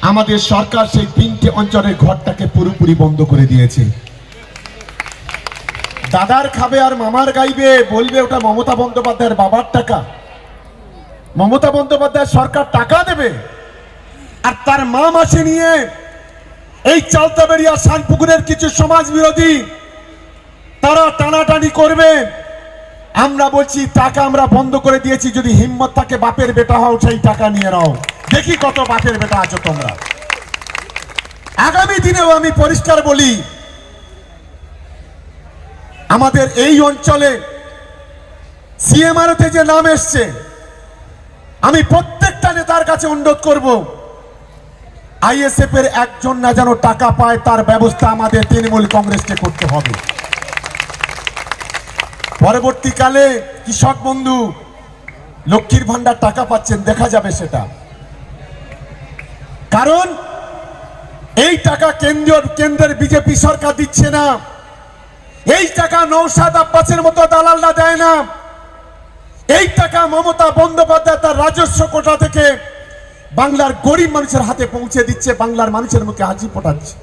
আমাদের সরকার সেই 3টে অঞ্চলের ঘরটাকে পুরোপুরি বন্ধ করে দিয়েছে। দাদার খাবে আর মামার গাইবে, বলবে ওটা মমতা বন্দ্যোপাধ্যায়ের বাবার টাকা। মমতা বন্দ্যোপাধ্যায় সরকার টাকা দেবে আর তার মা মাসে নিয়ে এই চালতাবেড়িয়া শানপুকুরের কিছু সমাজ বিরোধী তারা টানাটানি করবে। আমরা বলছি টাকা আমরা বন্ধ করে দিয়েছি, যদি হিম্মত থাকে বাপের বেটা হও সেই টাকা নিয়ে নাও, দেখি কত বাপের বেটা আছো তোমরা। আগামী দিনেও আমি পরিষ্কার বলি, আমাদের এই অঞ্চলে সিএমআরতে যে নাম এসছে, আমি প্রত্যেকটা নেতার কাছে অনুরোধ করব, আইএসএফ এর একজন না যেন টাকা পায় তার ব্যবস্থা আমাদের তৃণমূল কংগ্রেসকে করতে হবে। পরবর্তীকালে কৃষক বন্ধু লক্ষ্মীর ভান্ডার টাকা পাচ্ছেন, দেখা যাবে সেটা। কারণ এই টাকা কেন্দ্রের বিজেপি সরকার দিচ্ছে না, এই টাকা নওশাদ আব্বাসের মতো দালালরা দেয় না, এই টাকা মমতা বন্দ্যোপাধ্যায় তার রাজস্ব কোটা থেকে বাংলার গরিব মানুষের হাতে পৌঁছে দিচ্ছে, বাংলার মানুষের মুখে হাসি ফোটাচ্ছে।